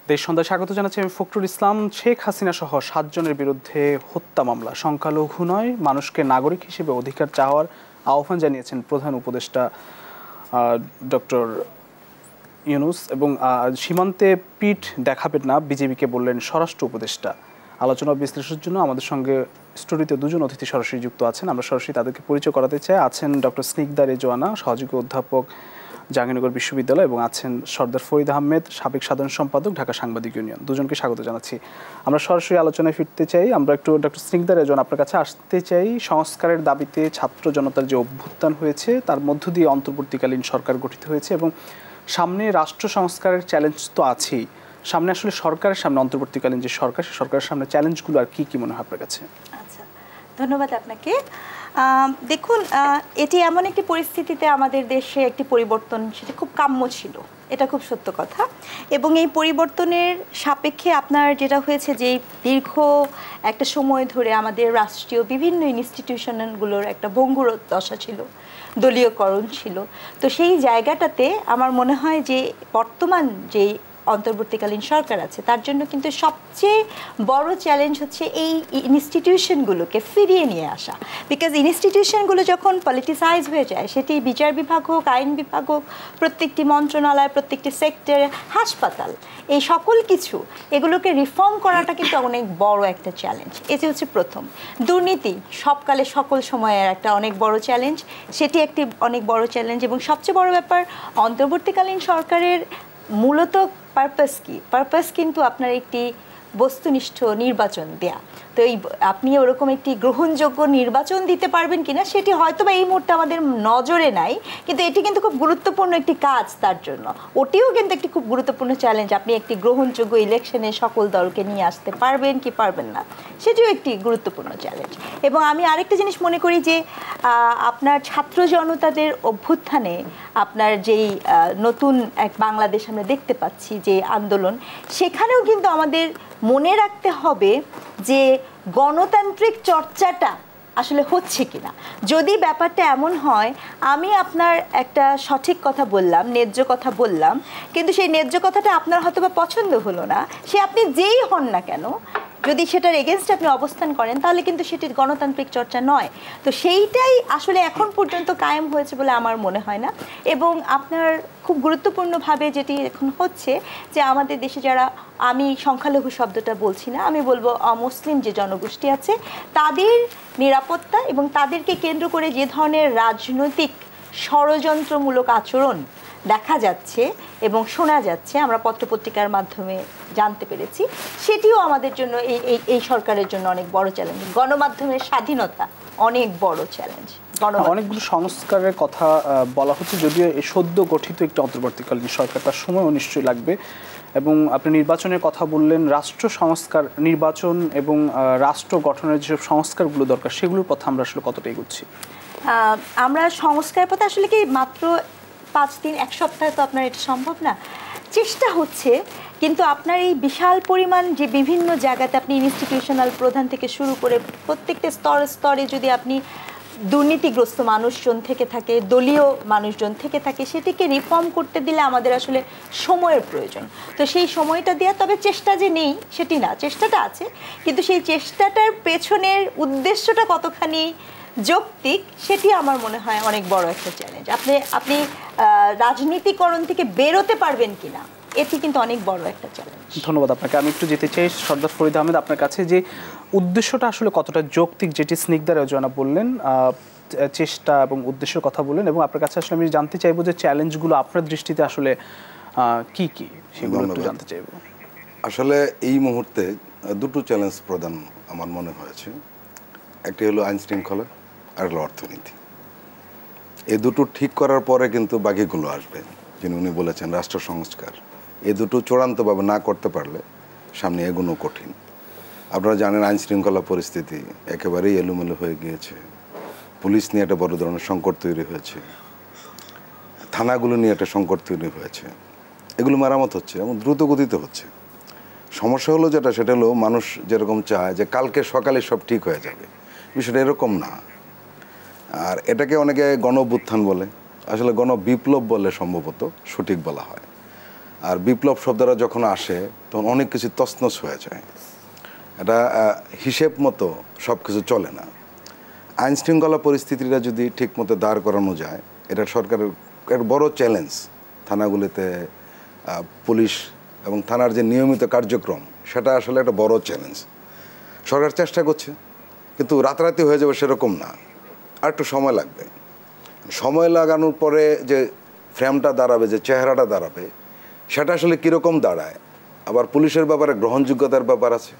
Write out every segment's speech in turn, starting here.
দেশ সন্ধ্যায় স্বাগত জানাচ্ছি আমি ফখরুল ইসলাম। শেখ হাসিনা সহ 7 জনের বিরুদ্ধে হত্যা মামলা সংখ্যালঘু নয়, মানুষকে নাগরিক হিসেবে অধিকার চাওয়ার আহ্বান জানিয়েছেন প্রধান উপদেষ্টা ডক্টর ইউনূস এবং সীমান্তে পিঠ দেখাবেন না বিজেপিকে বললেন স্বরাষ্ট্র উপদেষ্টা। আলোচনা বিশ্লেষণের জন্য আমাদের সঙ্গে স্টুডিওতে দুজন অতিথি সরাসরি যুক্ত আছেন। আমরা সরাসরি তাদেরকে পরিচয় করাতে চাই। আছেন ডক্টর স্নিগ্ধা রেজওয়ানা, সহযোগী অধ্যাপক, জাহাঙ্গীরনগর বিশ্ববিদ্যালয়, এবং আছেন সর্দার ফরিদ আহমেদ, সাবেক সাধারণ সম্পাদক, ঢাকা সাংবাদিক ইউনিয়ন। দুজনকে স্বাগত জানাচ্ছি। আমরা সরাসরি আলোচনায় ফিরতে চাই। আমরা একটু ডক্টর স্নিগ্ধা রেজওয়ানা আপনার কাছে আসতে চাই। সংস্কারের দাবিতে ছাত্র জনতার যে অভ্যুত্থান হয়েছে তার মধ্য দিয়ে অন্তর্বর্তীকালীন সরকার গঠিত হয়েছে এবং সামনে রাষ্ট্র সংস্কারের চ্যালেঞ্জ তো আছেই। সামনে আসলে সরকারের সামনে অন্তর্বর্তীকালীন যে সরকার, সেই সরকারের সামনে চ্যালেঞ্জগুলো আর কি মনে হয় আপনার কাছে? আচ্ছা, ধন্যবাদ আপনাকে। দেখুন, এটি এমন একটি পরিস্থিতিতে আমাদের দেশে একটি পরিবর্তন, সেটা খুব কাম্য ছিল, এটা খুব সত্য কথা। এবং এই পরিবর্তনের সাপেক্ষে আপনার যেটা হয়েছে যে দীর্ঘ একটা সময় ধরে আমাদের রাষ্ট্রীয় বিভিন্ন ইনস্টিটিউশনগুলোর একটা ভঙ্গুর দশা ছিল, দলীয়করণ ছিল। তো সেই জায়গাটাতে আমার মনে হয় যে বর্তমান যে অন্তর্বর্তীকালীন সরকার আছে তার জন্য কিন্তু সবচেয়ে বড় চ্যালেঞ্জ হচ্ছে এই ইনস্টিটিউশনগুলোকে ফিরিয়ে নিয়ে আসা। বিকজ ইনস্টিটিউশনগুলো যখন পলিটিসাইজ হয়ে যায়, সেটি বিচার বিভাগ হোক, আইন বিভাগ হোক, প্রত্যেকটি মন্ত্রণালয়, প্রত্যেকটি সেক্টর, হাসপাতাল, এই সকল কিছু এগুলোকে রিফর্ম করাটা কিন্তু অনেক বড় একটা চ্যালেঞ্জ। এটি হচ্ছে প্রথম। দুর্নীতি সবকালে সকল সময়ের একটা অনেক বড় চ্যালেঞ্জ, সেটি একটি অনেক বড় চ্যালেঞ্জ। এবং সবচেয়ে বড় ব্যাপার, অন্তর্বর্তীকালীন সরকারের মূলত পারপাস কিন্তু আপনার একটি বস্তুনিষ্ঠ নির্বাচন দেয়া। তো এই আপনি ওরকম একটি গ্রহণযোগ্য নির্বাচন দিতে পারবেন কিনা সেটি হয়তো বা এই মুহূর্তে আমাদের নজরে নাই, কিন্তু এটি কিন্তু খুব গুরুত্বপূর্ণ একটি কাজ। তার জন্য ওটিও কিন্তু একটি খুব গুরুত্বপূর্ণ চ্যালেঞ্জ। আপনি একটি গ্রহণযোগ্য ইলেকশনে সকল দলকে নিয়ে আসতে পারবেন কি পারবেন না, সেটিও একটি গুরুত্বপূর্ণ চ্যালেঞ্জ। এবং আমি আরেকটা জিনিস মনে করি যে আপনার ছাত্র জনতাদের অভ্যুত্থানে আপনার যেই নতুন এক বাংলাদেশ আমরা দেখতে পাচ্ছি যে আন্দোলন, সেখানেও কিন্তু আমাদের মনে রাখতে হবে যে গণতান্ত্রিক চর্চাটা আসলে হচ্ছে কিনা। যদি ব্যাপারটা এমন হয়, আমি আপনার একটা সঠিক কথা বললাম, ন্যায্য কথা বললাম, কিন্তু সেই ন্যায্য কথাটা আপনার হয়তো বা পছন্দ হলো না, সে আপনি যেই হন না কেন, যদি সেটার এগেনস্টে আপনি অবস্থান করেন, তাহলে কিন্তু সেটি গণতান্ত্রিক চর্চা নয়। তো সেইটাই আসলে এখন পর্যন্ত কায়েম হয়েছে বলে আমার মনে হয় না। এবং আপনার খুব গুরুত্বপূর্ণভাবে যেটি এখন হচ্ছে যে আমাদের দেশে যারা, আমি সংখ্যালঘু শব্দটা বলছি না, আমি বলবো অমুসলিম যে জনগোষ্ঠী আছে, তাদের নিরাপত্তা এবং তাদেরকে কেন্দ্র করে যে ধরনের রাজনৈতিক ষড়যন্ত্রমূলক আচরণ দেখা যাচ্ছে এবং শোনা যাচ্ছে, আমরা পত্রপত্রিকার মাধ্যমে জানতে পেরেছি, সেটিও আমাদের জন্য এই সরকারের জন্য অনেক বড় চ্যালেঞ্জ। গণমাধ্যমের স্বাধীনতা অনেক বড় চ্যালেঞ্জ। অনেকগুলো সংস্কারের কথা বলা হচ্ছে, যদিও এই সদ্য গঠিত একটি অন্তর্বর্তীকালীন সরকার, তার সময়ও নিশ্চয়ই লাগবে। এবং আপনি নির্বাচনের কথা বললেন, রাষ্ট্র সংস্কার, নির্বাচন এবং রাষ্ট্র গঠনের যেসব সংস্কারগুলো দরকার, সেগুলোর কথা আমরা আসলে কতটা এগোচ্ছি? আমরা সংস্কার পথে আসলে কি মাত্র 5 দিন, 1 সপ্তাহে তো আপনার এটা সম্ভব না। চেষ্টা হচ্ছে, কিন্তু আপনার এই বিশাল পরিমাণ যে বিভিন্ন জায়গাতে আপনি ইনস্টিটিউশনাল প্রধান থেকে শুরু করে প্রত্যেকটা স্তরে যদি আপনি দুর্নীতিগ্রস্ত মানুষজন থেকে থাকে, দলীয় মানুষজন থেকে থাকে, সেটিকে রিফর্ম করতে দিলে আমাদের আসলে সময়ের প্রয়োজন। তো সেই সময়টা দেওয়া, তবে চেষ্টা যে নেই সেটি না, চেষ্টাটা আছে, কিন্তু সেই চেষ্টাটার পেছনের উদ্দেশ্যটা কতখানি যৌক্তিক, সেটি আমার মনে হয় অনেক বড় একটা চ্যালেঞ্জ। আপনি রাজনীতিকরণ থেকে বেরোতে পারবেন কিনা, এটি কিন্তু অনেক বড় একটা চ্যালেঞ্জ। ধন্যবাদ আপনাকে। আমি একটু যেতে চাই সর্দার ফরিদ আহমেদ আপনার কাছে, যে উদ্দেশ্যটা আসলে কতটা যৌক্তিক, যেটি স্নিগ্ধা রেজওয়ানা বললেন, চেষ্টা এবং উদ্দেশ্যের কথা বললেন, এবং আপনার কাছে আসলে আমি জানতে চাইবো যে চ্যালেঞ্জগুলো আপনার দৃষ্টিতে আসলে কি কি, সেগুলো একটু জানতে চাইবো। আসলে এই মুহূর্তে দুটো চ্যালেঞ্জ প্রধান আমার মনে হয়েছে। একটি হলো আইন শৃঙ্খলা, আর হলো অর্থনীতি। এই দুটো ঠিক করার পরে কিন্তু বাকিগুলো আসবে। যিনি উনি বলেছেন রাষ্ট্র সংস্কার, এই দুটো চূড়ান্তভাবে না করতে পারলে সামনে এগোনো কঠিন। আপনারা জানেন আইন শৃঙ্খলা পরিস্থিতি একেবারেই এলোমেলো হয়ে গিয়েছে। পুলিশ নিয়ে একটা বড় ধরনের সংকট তৈরি হয়েছে, থানাগুলো নিয়ে একটা সংকট তৈরি হয়েছে। এগুলো মেরামত হচ্ছে এবং দ্রুত গতিতে হচ্ছে। সমস্যা হলো যেটা, সেটা হলো মানুষ যেরকম চায় যে কালকে সকালে সব ঠিক হয়ে যাবে, বিষয়টা এরকম না। আর এটাকে অনেকে গণ অভ্যুত্থান বলে, আসলে গণ বিপ্লব বলে সম্ভবত সঠিক বলা হয়। আর বিপ্লব শব্দটা যখন আসে তখন অনেক কিছু তছনছ হয়ে যায়। এটা হিসেব মতো সব কিছু চলে না। আইন শৃঙ্খলা পরিস্থিতিটা যদি ঠিক মতো দাঁড় করানো যায়, এটা সরকারের একটা বড় চ্যালেঞ্জ। থানাগুলিতে পুলিশ এবং থানার যে নিয়মিত কার্যক্রম, সেটা আসলে একটা বড় চ্যালেঞ্জ। সরকার চেষ্টা করছে, কিন্তু রাতারাতি হয়ে যাবে সেরকম না, আর একটু সময় লাগবে। সময় লাগানোর পরে যে ফ্রেমটা দাঁড়াবে, যে চেহারাটা দাঁড়াবে, সেটা আসলে কীরকম দাঁড়ায়। আবার পুলিশের ব্যাপারে গ্রহণযোগ্যতার ব্যাপার আছে,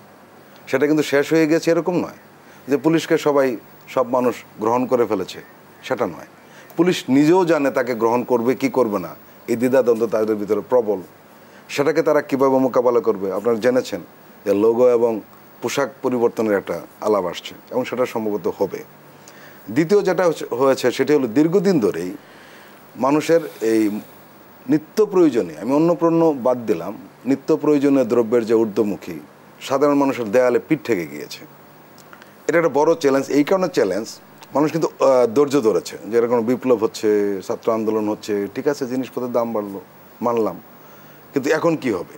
সেটা কিন্তু শেষ হয়ে গেছে এরকম নয় যে পুলিশকে সব মানুষ গ্রহণ করে ফেলেছে, সেটা নয়। পুলিশ নিজেও জানে তাকে গ্রহণ করবে কি করবে না, এই দ্বিধাদ্বন্দ্ব তাদের ভিতরে প্রবল। সেটাকে তারা কীভাবে মোকাবেলা করবে, আপনারা জেনেছেন যে লোগো এবং পোশাক পরিবর্তনের একটা আলাপ আসছে, এবং সেটা সম্ভবত হবে। দ্বিতীয় যেটা হয়েছে সেটি হলো দীর্ঘদিন ধরেই মানুষের এই নিত্য প্রয়োজনীয়, আমি অন্য পণ্য বাদ দিলাম, নিত্য প্রয়োজনীয় দ্রব্যের যে ঊর্ধ্বমুখী, সাধারণ মানুষের দেয়ালে পিঠ থেকে গিয়েছে। এটা একটা বড় চ্যালেঞ্জ। এই কারণে চ্যালেঞ্জ, মানুষ কিন্তু ধৈর্য ধরেছে যে এরকম বিপ্লব হচ্ছে, ছাত্র আন্দোলন হচ্ছে, ঠিক আছে জিনিসপত্রের দাম বাড়লো, মানলাম, কিন্তু এখন কি হবে।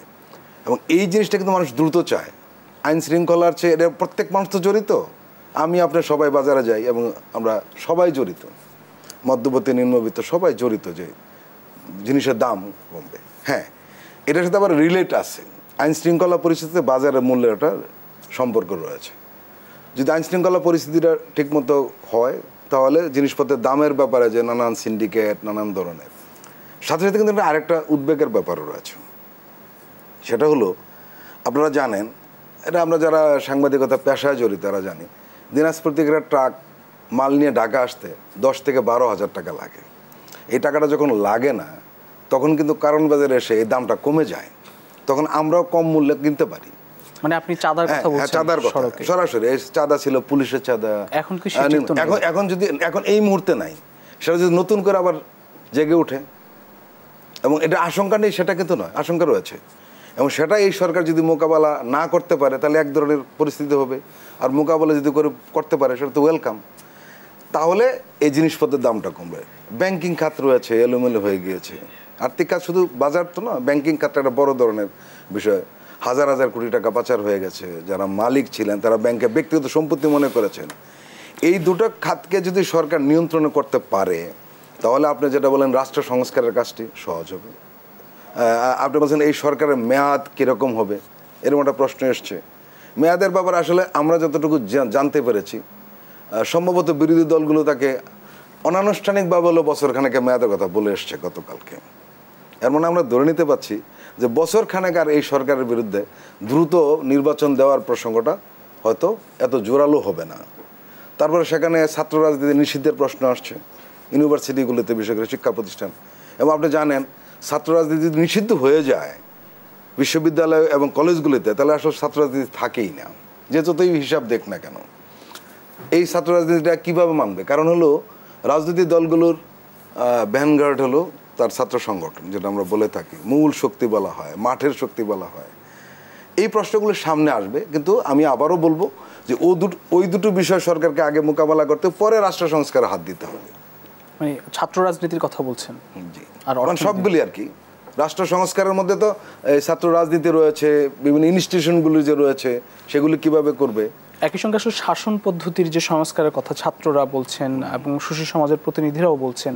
এবং এই জিনিসটা কিন্তু মানুষ দ্রুত চায়। আইন শৃঙ্খলার চেয়ে এটা প্রত্যেক মানুষ তো জড়িত, আমি আপনি সবাই বাজারে যাই এবং আমরা সবাই জড়িত, মধ্যবর্তী নিম্নবিত্ত সবাই জড়িত যে জিনিসের দাম কমবে। হ্যাঁ, এটার সাথে আবার রিলেট আছে, আইন শৃঙ্খলা পরিস্থিতিতে বাজারের মূল্যের একটা সম্পর্ক রয়েছে। যদি আইন শৃঙ্খলা পরিস্থিতিটা ঠিকমতো হয়, তাহলে জিনিসপত্রের দামের ব্যাপারে যে নানান সিন্ডিকেট, নানান ধরনের, সাথে সাথে কিন্তু আরেকটা উদ্বেগের ব্যাপারও রয়েছে। সেটা হলো, আপনারা জানেন, এটা আমরা যারা সাংবাদিকতা পেশায় জড়িত তারা জানি, দিনাজপুর থেকে একটা ট্রাক মাল নিয়ে ঢাকা আসতে 10 থেকে 12 হাজার টাকা লাগে। এই টাকাটা যখন লাগে না, তখন কিন্তু কারণ বাজারে এসে এই দামটা কমে যায়, তখন আমরাও কম মূল্যে কিনতে পারি। মানে আপনি চাঁদার কথা বলছেন? চাঁদার কথা, সরাসরি চাঁদা ছিল, পুলিশের চাঁদা। এখন কি এখন এই মুহূর্তে নাই, সেটা যদি নতুন করে আবার জেগে ওঠে, এবং এটা আশঙ্কা নেই সেটা কিন্তু নয়, আশঙ্কা রয়েছে, এবং সেটা এই সরকার যদি মোকাবেলা না করতে পারে তাহলে এক ধরনের পরিস্থিতি হবে। আর মোকাবেলা যদি করতে পারে সেটা তো ওয়েলকাম। তাহলে এই জিনিসপত্রের দামটা কমবে। ব্যাংকিং খাত রয়েছে, এলোমেলো হয়ে গিয়েছে। আর্থিক খাত শুধু বাজার তো না, ব্যাংকিং খাতটা একটা বড় ধরনের বিষয়। হাজার হাজার কোটি টাকা পাচার হয়ে গেছে। যারা মালিক ছিলেন তারা ব্যাংকে ব্যক্তিগত সম্পত্তি মনে করেছেন। এই দুটো খাতকে যদি সরকার নিয়ন্ত্রণ করতে পারে, তাহলে আপনি যেটা বলেন রাষ্ট্র সংস্কারের কাজটি সহজ হবে। আপনি বলছেন এই সরকারের মেয়াদ কীরকম হবে, এরকম একটা প্রশ্ন এসছে। মেয়াদের ব্যাপারে আসলে আমরা যতটুকু জানতে পেরেছি, সম্ভবত বিরোধী দলগুলো তাকে অনানুষ্ঠানিকভাবে হলো বছরখানেকের মেয়াদের কথা বলে এসছে গতকালকে। এর মানে আমরা ধরে নিতে পারছি যে বছরখানেক আর এই সরকারের বিরুদ্ধে দ্রুত নির্বাচন দেওয়ার প্রসঙ্গটা হয়তো এত জোরালো হবে না। তারপরে সেখানে ছাত্র রাজনীতি নিষিদ্ধের প্রশ্ন আসছে ইউনিভার্সিটিগুলিতে, বিশেষ করে শিক্ষা প্রতিষ্ঠান। এবং আপনি জানেন, ছাত্র রাজনীতি নিষিদ্ধ হয়ে যায় বিশ্ববিদ্যালয় এবং কলেজগুলিতে, তাহলে আসলে ছাত্র রাজনীতি থাকেই না, যে যতই হিসাব দেখ না কেন। এই ছাত্র রাজনীতিটা কীভাবে মানবে? কারণ হলো রাজনৈতিক দলগুলোর ভ্যানগার্ড হলো তার ছাত্র সংগঠন, যেটা আমরা বলে থাকি মূল শক্তি বলা হয়, মাঠের শক্তি বলা হয়। এই প্রশ্নগুলো সামনে আসবে, কিন্তু আমি আবারও বলবো যে ওই দুটো বিষয় সরকারকে আগে মোকাবেলা করতে, পরে রাষ্ট্র সংস্কারে হাত দিতে হবে। মানে ছাত্র রাজনীতির কথা বলছেন? জি, আর সবগুলি আর কি। রাষ্ট্র সংস্কারের মধ্যে তো ছাত্র রাজনীতি রয়েছে, বিভিন্ন ইনস্টিটিউশনগুলি যে রয়েছে সেগুলি কিভাবে করবে। একই সঙ্গে আসলে শাসন পদ্ধতির যে সংস্কারের কথা ছাত্ররা বলছেন এবং সুশীল সমাজের প্রতিনিধিরাও বলছেন,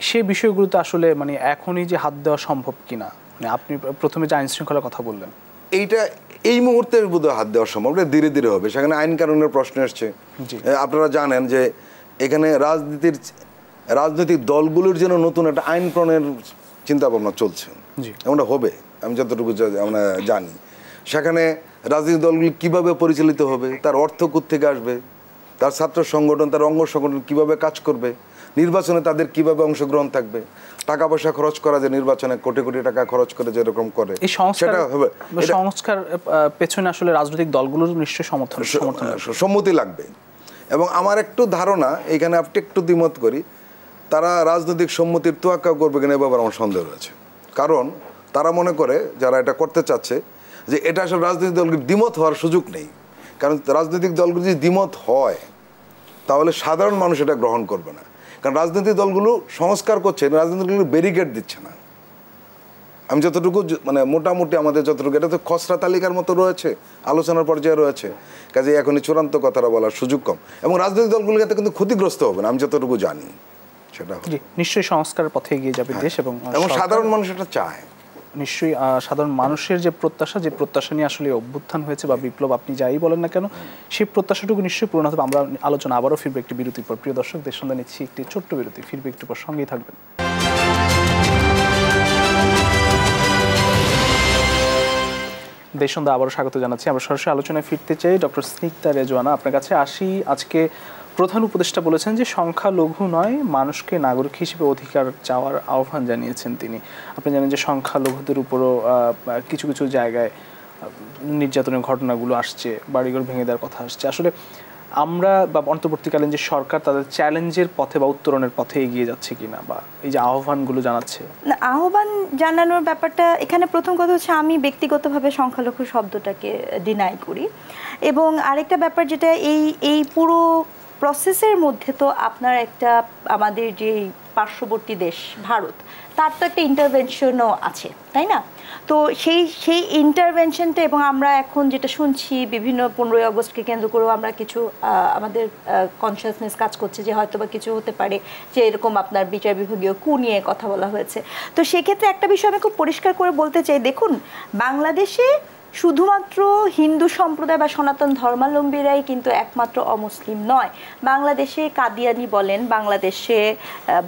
সেই বিষয়গুলোতে আসলে মানে এখনই যে হাত দেওয়া সম্ভব কিনা, মানে আপনি প্রথমে যে আইন শৃঙ্খলার কথা বললেন, এইটা এই মুহূর্তে বোধহয় হাত দেওয়া সম্ভব, এটা ধীরে ধীরে হবে। সেখানে আইন কানুনের প্রশ্ন এসছে। আপনারা জানেন যে এখানে রাজনৈতিক দলগুলোর জন্য নতুন একটা আইন প্রণয়নের চিন্তা ভাবনা চলছে, এমনটা হবে আমি যতটুকু আমরা জানি। সেখানে রাজনৈতিক দলগুলি কীভাবে পরিচালিত হবে, তার অর্থ কোত্থেকে আসবে, তার ছাত্র সংগঠন, তার অঙ্গ সংগঠন কীভাবে কাজ করবে, নির্বাচনে তাদের কীভাবে অংশগ্রহণ থাকবে, টাকা পয়সা খরচ করা, যে নির্বাচনে কোটি কোটি টাকা খরচ করে যেরকম করে, সেটা হবে। সংস্কার পেছনে আসলে রাজনৈতিক দলগুলোর নিশ্চয়ই সম্মতি লাগবে। এবং আমার একটু ধারণা, এখানে আপনি একটু দ্বিমত করি, তারা রাজনৈতিক সম্মতির তোয়াক্কা করবে কিনা এ ব্যাপারে আমার সন্দেহ রয়েছে। কারণ তারা মনে করে, যারা এটা করতে চাচ্ছে, যে এটা আসলে রাজনৈতিক দলগুলির দ্বিমত হওয়ার সুযোগ নেই। কারণ রাজনৈতিক দলগুলি যদি দ্বিমত হয়, তাহলে সাধারণ মানুষ এটা গ্রহণ করবে না। কারণ রাজনৈতিক দলগুলো সংস্কার করছে, রাজনৈতিক দলগুলো ব্যারিকেড দিচ্ছে না। আমি যতটুকু মানে মোটামুটি আমাদের যতটুকু, এটা তো খসড়া তালিকার মতো রয়েছে, আলোচনার পর্যায়ে রয়েছে, কাজে এখনই চূড়ান্ত কথাটা বলার সুযোগ কম, এবং রাজনৈতিক দলগুলো এতে কিন্তু ক্ষতিগ্রস্ত হবে না আমি যতটুকু জানি। সেটা নিশ্চয়ই সংস্কারের পথে এগিয়ে যাবে দেশ, এবং সাধারণ মানুষ এটা চায়। নিশ্চয়ই সাধারণ মানুষের যে প্রত্যাশা নিয়ে আসলে অভ্যুত্থান হয়েছে বা বিপ্লব, আপনি যাই বলেন না কেন, সেই প্রত্যাশাটুকু নিশ্চয়ই পূরণ হবে। আমরা আলোচনা আবারও ফিরবে একটি বিরতির পর। প্রিয় দর্শক, দেশ সন্ধ্যা নিচ্ছি একটি ছোট্ট বিরতি, ফিরবে একটু পর, সঙ্গেই থাকবেন। দেশ সন্ধ্যা আবারও স্বাগত জানাচ্ছি। আমরা সরাসরি আলোচনায় ফিরতে চাই। ডক্টর স্নিগ্ধা রেজওয়ানা, আপনার কাছে আসি। আজকে প্রধান উপদেষ্টা বলেছেন যে সংখ্যালঘু নয়, মানুষকে নাগরিক হিসেবে অধিকার চাওয়ার আহ্বান জানিয়েছেন তিনি। আপনি জানেন যে সংখ্যালঘুদের উপরও কিছু কিছু জায়গায় নির্যাতনের ঘটনাগুলো আসছে, বাড়িঘর ভেঙে দেওয়ার কথা আসছে। আসলে আমরা বা অন্তর্বর্তীকালীন যে সরকার তাদের চ্যালেঞ্জের পথে বা উত্তরণের পথে এগিয়ে যাচ্ছে কিনা, বা এই যে আহ্বানগুলো জানাচ্ছে। আহ্বান জানানোর ব্যাপারটা এখানে প্রথম কথা হচ্ছে, আমি ব্যক্তিগতভাবে সংখ্যালঘু শব্দটাকে ডিনাই করি। এবং আরেকটা ব্যাপার যেটা, এই পুরো প্রসেসের মধ্যে তো আপনার একটা আমাদের যে পার্শ্ববর্তী দেশ ভারত, তার তো একটা ইন্টারভেনশনও আছে, তাই না? তো সেই ইন্টারভেনশনটা, এবং আমরা এখন যেটা শুনছি বিভিন্ন 15ই আগস্টকে কেন্দ্র করেও আমরা কিছু আমাদের কনসিয়াসনেস কাজ করছে যে হয়তো বা কিছু হতে পারে, যে এরকম আপনার বিচার বিভাগীয় কু নিয়ে কথা বলা হয়েছে। তো সেক্ষেত্রে একটা বিষয় আমি খুব পরিষ্কার করে বলতে চাই, দেখুন, বাংলাদেশে শুধুমাত্র হিন্দু সম্প্রদায় বা সনাতন ধর্মাবলম্বীরাই কিন্তু একমাত্র অমুসলিম নয়। বাংলাদেশে কাদিয়ানি বলেন, বাংলাদেশে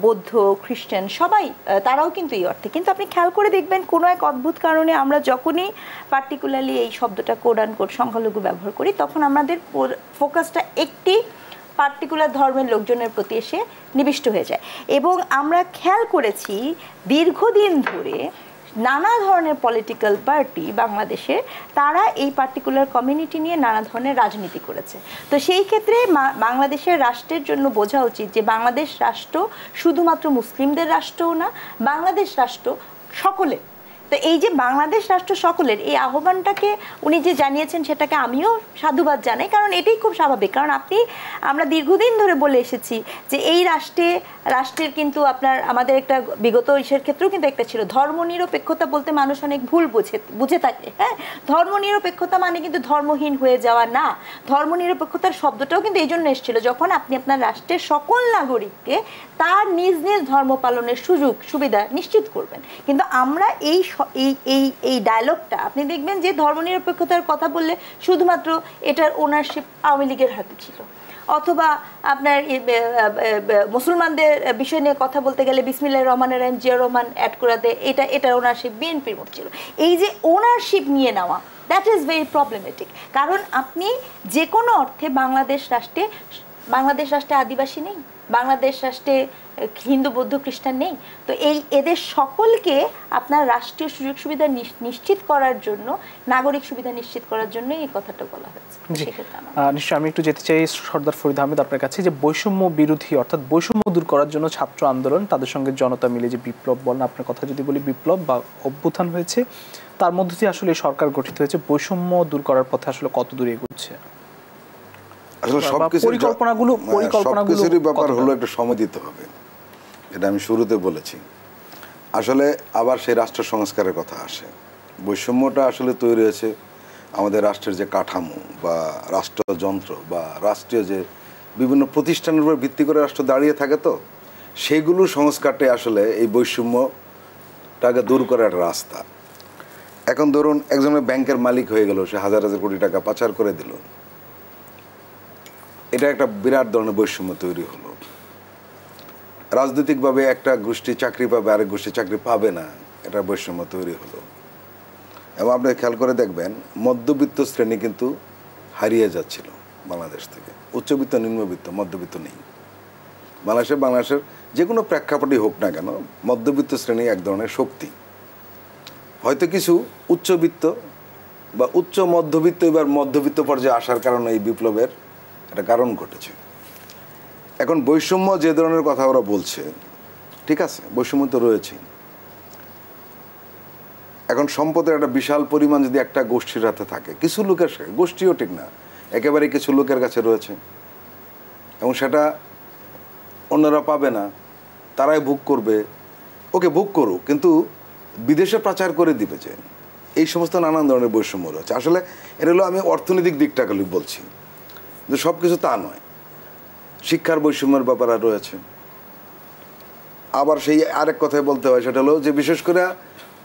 বৌদ্ধ, খ্রিস্টান সবাই, তারাও কিন্তু এই অর্থে। কিন্তু আপনি খেয়াল করে দেখবেন, কোনো এক অদ্ভুত কারণে আমরা যখনই পার্টিকুলারলি এই শব্দটা কোড অ্যান্ড কোড সংখ্যালঘু ব্যবহার করি, তখন আমাদের ফোকাসটা একটি পার্টিকুলার ধর্মের লোকজনের প্রতি এসে নিবিষ্ট হয়ে যায়। এবং আমরা খেয়াল করেছি দীর্ঘদিন ধরে নানা ধরনের পলিটিক্যাল পার্টি বাংলাদেশে, তারা এই পার্টিকুলার কমিউনিটি নিয়ে নানা ধরনের রাজনীতি করেছে। তো সেই ক্ষেত্রে বাংলাদেশের রাষ্ট্রের জন্য বোঝা উচিত যে বাংলাদেশ রাষ্ট্র শুধুমাত্র মুসলিমদের রাষ্ট্রও না, বাংলাদেশ রাষ্ট্র সকলের। তো এই যে বাংলাদেশ রাষ্ট্র সকলের এই আহ্বানটাকে উনি যে জানিয়েছেন, সেটাকে আমিও সাধুবাদ জানাই, কারণ এটাই খুব স্বাভাবিক। কারণ আমরা দীর্ঘদিন ধরে বলে এসেছি যে এই রাষ্ট্রের কিন্তু আমাদের একটা বিগত ইসের ক্ষেত্রেও কিন্তু একটা ছিল, ধর্মনিরপেক্ষতা বলতে মানুষ অনেক ভুল বুঝে থাকে। হ্যাঁ, ধর্মনিরপেক্ষতা মানে কিন্তু ধর্মহীন হয়ে যাওয়া না। ধর্মনিরপেক্ষতার শব্দটাও কিন্তু এই জন্য এসেছিল, যখন আপনি আপনার রাষ্ট্রের সকল নাগরিককে তার নিজ নিজ ধর্ম পালনের সুযোগ সুবিধা নিশ্চিত করবেন। কিন্তু আমরা এই ডায়লগটা আপনি দেখবেন যে ধর্মনিরপেক্ষতার কথা বললে শুধুমাত্র এটার ওনারশিপ আওয়ামী লীগের হাতে ছিল, অথবা আপনার মুসলমানদের বিষয় নিয়ে কথা বলতে গেলে বিসমিল্লাহির রহমানির রহিম, জিয়া রহমান অ্যাড করাতে এটার ওনারশিপ বিএনপির মধ্যে ছিল। এই যে ওনারশিপ নিয়ে নেওয়া, দ্যাট ইজ ভেরি প্রবলেমেটিক। কারণ আপনি যে কোনো অর্থে বাংলাদেশ রাষ্ট্রে আদিবাসী নেই, বাংলাদেশ রাষ্ট্রে হিন্দু, বৌদ্ধ, খ্রিস্টান নেই। তো এদের সকলকে আপনার রাষ্ট্রীয় সুযোগ সুবিধা নিশ্চিত করার জন্য, নাগরিক সুবিধা নিশ্চিত করার জন্য এই কথাটা বলা হয়েছে। নিশ্চয়ই আমি একটু যেতে চাই সর্দার ফরিদ আহমেদ আপনার কাছে, যে বৈষম্য বিরোধী অর্থাৎ বৈষম্য দূর করার জন্য ছাত্র আন্দোলন, তাদের সঙ্গে জনতা মিলে যে বিপ্লব বলেন, আপনার কথা যদি বলি বিপ্লব বা অভ্যুত্থান হয়েছে, তার মধ্য দিয়ে আসলে সরকার গঠিত হয়েছে, বৈষম্য দূর করার পথে আসলে কত দূর এগোচ্ছে? আসলে সবকিছুরই ব্যাপার হলো একটা সময় দিতে হবে, এটা আমি শুরুতে বলেছি। আসলে আবার সেই রাষ্ট্র সংস্কারের কথা আসে। বৈষম্যটা আসলে তৈরি হয়েছে আমাদের রাষ্ট্রের যে কাঠামো বা রাষ্ট্রযন্ত্র বা রাষ্ট্রীয় যে বিভিন্ন প্রতিষ্ঠানের উপর ভিত্তি করে রাষ্ট্র দাঁড়িয়ে থাকে, তো সেইগুলোর সংস্কারটাই আসলে এই বৈষম্যটাকে দূর করার একটা রাস্তা। এখন ধরুন একজনের ব্যাংকের মালিক হয়ে গেল, সে হাজার হাজার কোটি টাকা পাচার করে দিল, এটা একটা বিরাট ধরনের বৈষম্য তৈরি হলো। রাজনৈতিকভাবে একটা গোষ্ঠী চাকরি পাবে, আরেক গোষ্ঠী চাকরি পাবে না, এটা বৈষম্য তৈরি হলো। এবং আপনি খেয়াল করে দেখবেন মধ্যবিত্ত শ্রেণী কিন্তু হারিয়ে যাচ্ছিল বাংলাদেশ থেকে। উচ্চবিত্ত, নিম্নবিত্ত, মধ্যবিত্ত নেই বাংলাদেশের যে কোনো প্রেক্ষাপটই হোক না কেন, মধ্যবিত্ত শ্রেণী এক ধরনের শক্তি। হয়তো কিছু উচ্চবিত্ত বা উচ্চ মধ্যবিত্ত এবার মধ্যবিত্ত পর্যায়ে আসার কারণে এই বিপ্লবের একটা কারণ ঘটেছে। এখন বৈষম্য যে ধরনের কথা ওরা বলছে, ঠিক আছে, বৈষম্য তো রয়েছে। এখন সম্পদের একটা বিশাল পরিমাণ যদি একটা গোষ্ঠীর হাতে থাকে, কিছু লোকের, গোষ্ঠীও ঠিক না, একেবারে কিছু লোকের কাছে রয়েছে, এবং সেটা অন্যরা পাবে না, তারাই ভোগ করবে। ওকে, ভোগ করুক, কিন্তু বিদেশে প্রচার করে দিবে যে এই সমস্ত নানান ধরনের বৈষম্য রয়েছে। আসলে এটা হলো আমি অর্থনৈতিক দিকটাকে বলছি, যে সব কিছু তা নয়। শিক্ষার বৈষম্যের ব্যাপার রয়েছে। আবার সেই আরেক কথায় বলতে হয়, সেটা হলো যে বিশেষ করে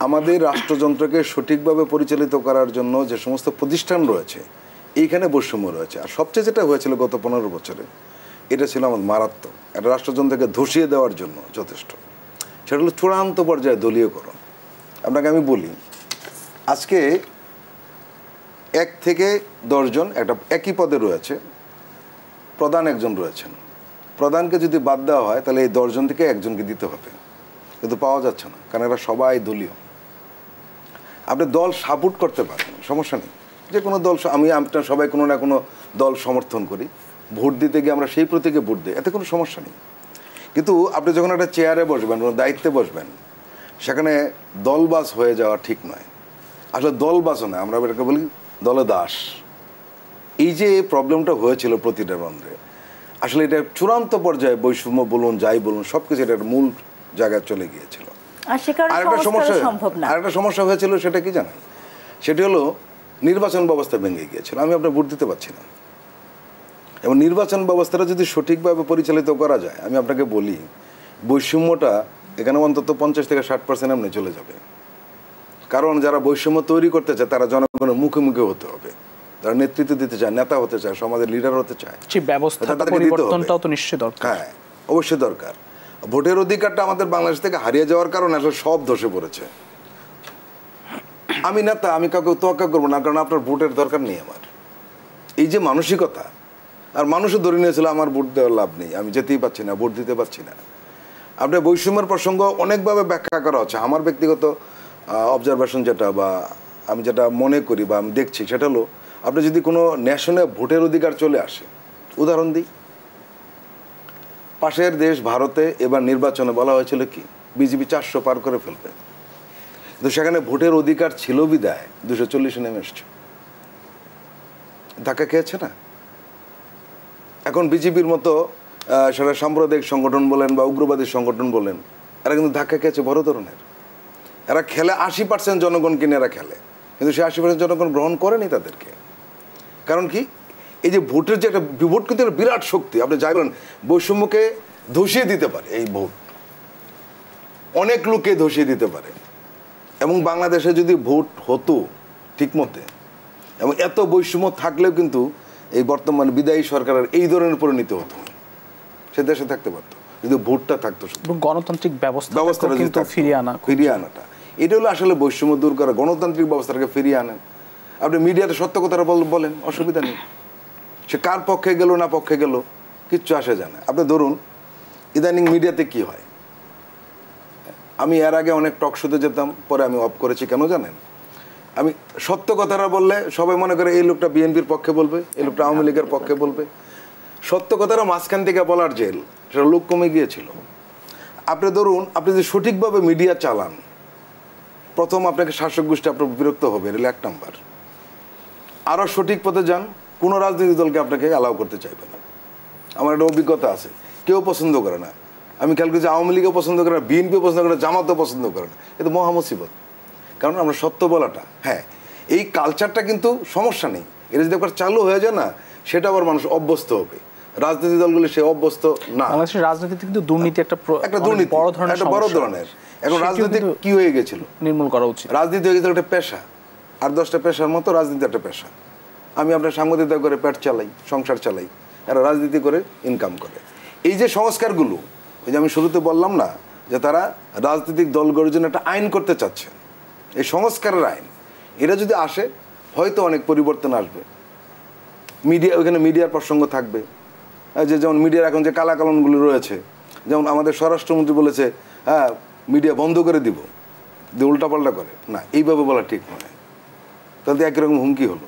আমাদের রাষ্ট্রযন্ত্রকে সঠিকভাবে পরিচালিত করার জন্য যে সমস্ত প্রতিষ্ঠান রয়েছে এইখানে বৈষম্য রয়েছে। আর সবচেয়ে যেটা হয়েছিল গত 15 বছরে, এটা ছিল আমাদের মারাত্মক, একটা রাষ্ট্রযন্ত্রকে ধসিয়ে দেওয়ার জন্য যথেষ্ট। সেটা হলো চূড়ান্ত পর্যায়ে দলীয়করণ। আপনাকে আমি বলি, আজকে 1 থেকে 10 জন একটা একই পদে রয়েছে, প্রধান একজন রয়েছেন। প্রধানকে যদি বাদ দেওয়া হয় তাহলে এই 10 জন থেকে একজনকে দিতে হবে, কিন্তু পাওয়া যাচ্ছে না, কারণ এরা সবাই দলীয়। আপনি দল সাপোর্ট করতে পারেন, সমস্যা নেই, যে কোনো দল, আমি আপনার সবাই কোনো না কোনো দল সমর্থন করি, ভোট দিতে গিয়ে আমরা সেই প্রতীকে ভোট দিই, এতে কোনো সমস্যা নেই। কিন্তু আপনি যখন একটা চেয়ারে বসবেন, কোনো দায়িত্বে বসবেন, সেখানে দলবাজ হয়ে যাওয়া ঠিক নয়। আসলে দলবাজও না, আমরা এটাকে বলি দলে দাস। এই যে প্রবলেমটা হয়েছিল প্রতিটা রন্ধ্রে, আসলে এটা চূড়ান্ত পর্যায়ে বৈষম্য বলুন, যাই বলুন, সব কিছু এটার মূল জায়গায় চলে গিয়েছিল। আরেকটা সমস্যা হয়েছিল, সেটা কি জানেন? সেটি হলো নির্বাচন ব্যবস্থা ভেঙে গিয়েছিল। আমি আপনার ভোট দিতে পারছি না, এবং নির্বাচন ব্যবস্থাটা যদি সঠিকভাবে পরিচালিত করা যায়, আমি আপনাকে বলি বৈষম্যটা এখানে অন্তত 50 থেকে 60% এমনি চলে যাবে। কারণ যারা বৈষম্য তৈরি করতে চায় তারা জনগণের মুখে মুখে হতে হবে, যারা নেতৃত্ব দিতে চায়, নেতা হতে চায়, সমাজের লিডার হতে চায়, সেই ব্যবস্থাটা পরিবর্তনটাও তো নিশ্চয়ই দরকার। হ্যাঁ, অবশ্যই দরকার। ভোটের অধিকারটা আমাদের বাংলাদেশ থেকে হারিয়ে যাওয়ার কারণে আসলে সব ধসে পড়েছে। আমি নেতা, আমি কাউকে তোয়াক্কা করবো না, কারণ আপনার ভোটের দরকার নেই আমার, এই যে মানসিকতা। আর মানুষও ধরে নিয়েছিল আমার ভোট দেওয়ার লাভ নেই, আমি যেতেই পারছি না, ভোট দিতে পারছি না। আপনার বৈষম্যের প্রসঙ্গ অনেকভাবে ব্যাখ্যা করা হচ্ছে। আমার ব্যক্তিগত অবজারভেশন যেটা, বা আমি যেটা মনে করি বা আমি দেখছি, সেটা হলো আপনি যদি কোনো ন্যাশনে ভোটের অধিকার চলে আসে, উদাহরণ দিই, পাশের দেশ ভারতে এবার নির্বাচনে বলা হয়েছিল কি বিজেপি 400 পার করে ফেলবে, কিন্তু সেখানে ভোটের অধিকার ছিল বিদায় 240-এ নেমে এসছে। ধাক্কা খেয়েছে না? এখন বিজেপির মতো সেটা সাম্প্রদায়িক সংগঠন বলেন বা উগ্রবাদী সংগঠন বলেন, এরা কিন্তু ধাক্কা খেয়েছে বড় ধরনের। এরা খেলে 80% জনগণকে নিয়ে এরা খেলে, কিন্তু সে 80% জনগণ গ্রহণ করেনি তাদেরকে। কারণ কি, এই যে ভোটের যে একটা ভোট কিন্তু একটা বিরাট শক্তি। আপনি যাই বলেন, বৈষম্যকে ধসিয়ে দিতে পারে এই ভোট, অনেক লোককে ধসিয়ে দিতে পারে। এবং বাংলাদেশে যদি ভোট হতো ঠিক মতে, এবং এত বৈষম্য থাকলেও কিন্তু এই বর্তমান বিদায়ী সরকারের এই ধরনের পরিণতি হতো, সে দেশে থাকতে পারতো, কিন্তু ভোটটা থাকতো। গণতান্ত্রিক ব্যবস্থাটা কিন্তু ফিরিয়ে আনাটা, এটা হলো আসলে বৈষম্য দূর করা, গণতান্ত্রিক ব্যবস্থাটাকে ফিরিয়ে আনেন। আপনি মিডিয়াতে সত্য কথাটা বলেন, অসুবিধা নেই, সে কার পক্ষে গেল না পক্ষে গেল কিচ্ছু আসে যায় না। আপনি ধরুন ইদানিং মিডিয়াতে কি হয়, আমি এর আগে অনেক টক শোতে যেতাম, পরে আমি অফ করেছি। কেন জানেন? আমি সত্য কথাটা বললে সবাই মনে করে এই লোকটা বিএনপির পক্ষে বলবে, এই লোকটা আওয়ামী লীগের পক্ষে বলবে। সত্য কথাটা মাঝখান থেকে বলার জেল, সেটা লোক কমে গিয়েছিল। আপনি ধরুন, আপনি যদি সঠিকভাবে মিডিয়া চালান, প্রথম আপনাকে শাসক গোষ্ঠী আপনার বিরক্ত হবে, এটা 1 নাম্বার। আরও সঠিক পথে যান, কোনো রাজনৈতিক দলকে আপনাকে অ্যালাউ করতে চাইবে না। আমার একটা অভিজ্ঞতা আছে, কেউ পছন্দ করে না। আমি খেয়াল করছি আওয়ামী লীগও পছন্দ করে না, বিএনপিও পছন্দ করে না, জামাতও পছন্দ করে না। এটা মহামুসিবত, কারণ আমরা সত্য বলাটা, হ্যাঁ এই কালচারটা কিন্তু সমস্যা নেই, এটা যদি একবার চালু হয়ে যায় না, সেটা আবার মানুষ অভ্যস্ত হবে। রাজনৈতিক দলগুলি সে অভ্যস্ত না। বাংলাদেশের রাজনীতিতে কিন্তু দুর্নীতি একটা দুর্নীতি বড় ধরনের। এখন রাজনীতি কি হয়ে গেছিল, নির্মূল করা উচিত। রাজনীতি হয়ে গেছিল একটা পেশা, আর 10টা পেশার মতো রাজনীতি একটা পেশা। আমি আপনার সাংবাদিকতা করে পেট চালাই, সংসার চালাই, এরা রাজনীতি করে ইনকাম করে। এই যে সংস্কারগুলো, ওই যে আমি শুরুতে বললাম না যে তারা রাজনৈতিক দলগুলোর জন্য একটা আইন করতে চাচ্ছে, এই সংস্কারের আইন, এটা যদি আসে হয়তো অনেক পরিবর্তন আসবে। মিডিয়া, ওইখানে মিডিয়ার প্রসঙ্গ থাকবে, যে যেমন মিডিয়ার এখন যে কালাকানুনগুলো রয়েছে, যেমন আমাদের স্বরাষ্ট্রমন্ত্রী বলেছে হ্যাঁ মিডিয়া বন্ধ করে দিব, যে উল্টাপাল্টা করে না, এইভাবে বলা ঠিক নয়, তাহলে একই রকম হুমকি হলো।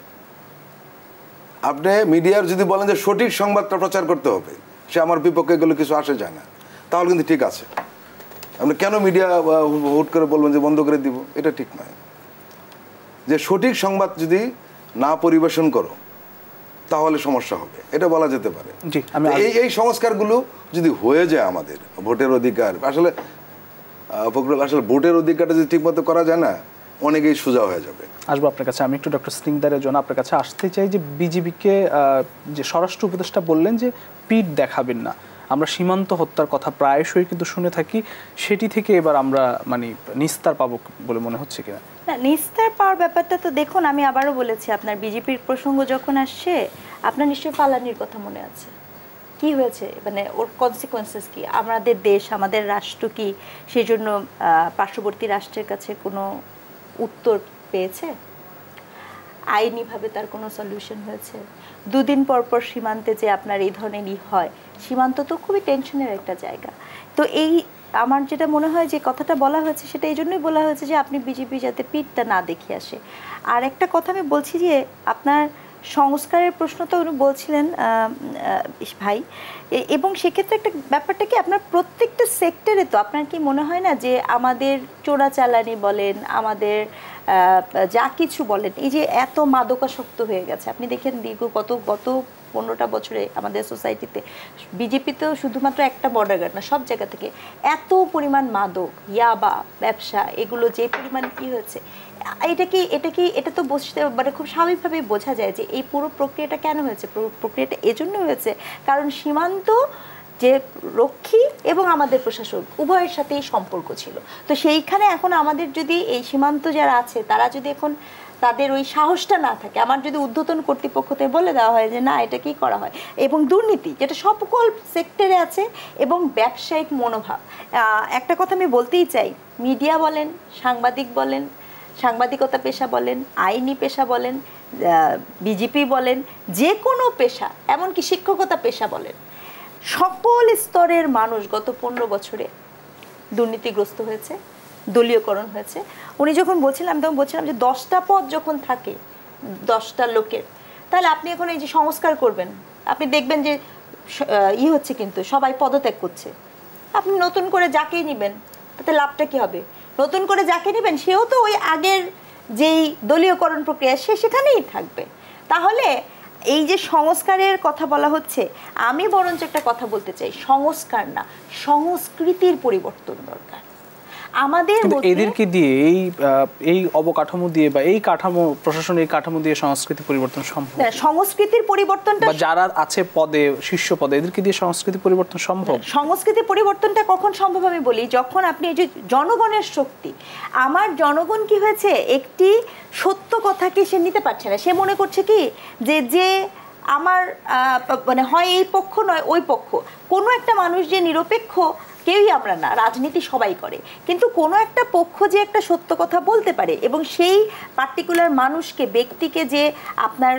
আপনি মিডিয়ার যদি বলেন যে সঠিক সংবাদটা প্রচার করতে হবে, সে আমার বিপক্ষে গেলে কিছু আসে যায় না, তাহলে কিন্তু ঠিক আছে। আপনি কেন মিডিয়া হুট করে বলবেন যে বন্ধ করে দিব, এটা ঠিক নয়। যে সঠিক সংবাদ যদি না পরিবেশন করো তাহলে সমস্যা হবে, এটা বলা যেতে পারে। এই সংস্কারগুলো যদি হয়ে যায়, আমাদের ভোটের অধিকার, আসলে ফখরুল, আসলে ভোটের অধিকারটা যদি ঠিকমতো করা যায় না, অনেকেই সোজা হয়ে যাবে। আসবো আপনার কাছে। আমি একটু ডক্টর স্নিগ্ধারের জন্য আপনার কাছে আসতে চাই যে বিজিবিকে যে স্বরাষ্ট্র উপদেষ্টা বললেন যে পিঠ দেখাবেন না, আমরা সীমান্ত হত্যার কথা প্রায়শই কিন্তু শুনে থাকি, সেটি থেকে এবার আমরা মানে নিস্তার পাবো বলে মনে হচ্ছে কিনা? না, নিস্তার পাওয়ার ব্যাপারটা তো দেখুন, আমি আবারও বলেছি, আপনার বিজেপির প্রসঙ্গ যখন আসছে, আপনার নিশ্চয়ই ফালানির কথা মনে আছে। কি হয়েছে, মানে ওর কনসিকোয়েন্সেস কি, আমাদের দেশ, আমাদের রাষ্ট্র কি সেই জন্য পার্শ্ববর্তী রাষ্ট্রের কাছে কোনো উত্তর পেয়েছে? আইনিভাবে তার কোনো সলিউশন হয়েছে? দুদিন পর পর সীমান্তে যে আপনার এই ধরনেরই হয়, সীমান্ত তো খুবই টেনশনের একটা জায়গা। তো এই আমার যেটা মনে হয় যে কথাটা বলা হয়েছে, সেটা এই জন্যই বলা হয়েছে যে আপনি বিজেপি যাতে পিঠটা না দেখিয়ে আসে। আর একটা কথা আমি বলছি যে আপনার সংস্কারের প্রশ্ন তো উনি বলছিলেন ভাই, এবং সেক্ষেত্রে একটা ব্যাপারটা কি, আপনার প্রত্যেকটা সেক্টরে তো আপনার কি মনে হয় না যে আমাদের চোরাচালানি বলেন, আমাদের যা কিছু বলেন, এই যে এত মাদকাসক্ত হয়ে গেছে, আপনি দেখেন দীর্ঘ গত 15টা বছরে আমাদের সোসাইটিতে, বিজেপি তো শুধুমাত্র একটা বর্ডার গার্ড না, সব জায়গা থেকে এত পরিমাণ মাদক, ইয়াবা ব্যবসা, এগুলো যে পরিমাণ কি হয়েছে, এটা তো মানে খুব স্বাভাবিকভাবেই বোঝা যায় যে এই পুরো প্রক্রিয়াটা কেন হয়েছে। প্রক্রিয়াটা এজন্য হয়েছে কারণ সীমান্ত যে রক্ষী এবং আমাদের প্রশাসক উভয়ের সাথেই সম্পর্ক ছিল। তো সেইখানে এখন আমাদের যদি এই সীমান্ত যারা আছে তারা যদি এখন তাদের ওই সাহসটা না থাকে, আমার যদি ঊর্ধ্বতন কর্তৃপক্ষ থেকে বলে দেওয়া হয় যে না এটা কি করা হয়, এবং দুর্নীতি যেটা সকল সেক্টরে আছে, এবং ব্যবসায়িক মনোভাব। একটা কথা আমি বলতেই চাই, মিডিয়া বলেন, সাংবাদিক বলেন, সাংবাদিকতা পেশা বলেন, আইনি পেশা বলেন, বিজেপি বলেন, যে কোনো পেশা, এমনকি শিক্ষকতা পেশা বলেন, সকল স্তরের মানুষ গত 15 বছরে দুর্নীতিগ্রস্ত হয়েছে, দলীয়করণ হয়েছে। উনি যখন বলছিলাম তখন বলছিলাম যে 10টা পদ যখন থাকে 10টা লোকের, তাহলে আপনি এখন এই যে সংস্কার করবেন, আপনি দেখবেন যে হচ্ছে, কিন্তু সবাই পদত্যাগ করছে। আপনি নতুন করে যাকেই নেবেন তাতে লাভটা কি হবে? নতুন করে যাকে নেবেন সেও তো ওই আগের যেই দলীয়করণ প্রক্রিয়া সেখানেই থাকবে। তাহলে এই যে সংস্কারের কথা বলা হচ্ছে, আমি বরঞ্চ একটা কথা বলতে চাই, সংস্কার না, সংস্কৃতির পরিবর্তন দরকার আমাদের। এদেরকে দিয়ে এই অবকাঠামো দিয়ে বা এই কাঠামো, প্রশাসনের কাঠামো দিয়ে সংস্কৃতি পরিবর্তন সম্ভব? সংস্কৃতির পরিবর্তনটা যারা আছে পদে, শীর্ষ পদে, এদেরকে দিয়ে সংস্কৃতি পরিবর্তন সম্ভব? সংস্কৃতি পরিবর্তনটা কখন সম্ভব আমি বলি, যখন আপনি এই যে জনগণের শক্তি, আমার জনগণ কি হয়েছে, একটি সত্য কথাকে সে নিতে পারছে না, সে মনে করছে কি যে আমার মানে হয় এই পক্ষ নয় ওই পক্ষ, কোনো একটা মানুষ যে নিরপেক্ষ কেউই আমরা না, রাজনীতি সবাই করে, কিন্তু কোনো একটা পক্ষ যে একটা সত্য কথা বলতে পারে, এবং সেই পার্টিকুলার মানুষকে, ব্যক্তিকে যে আপনার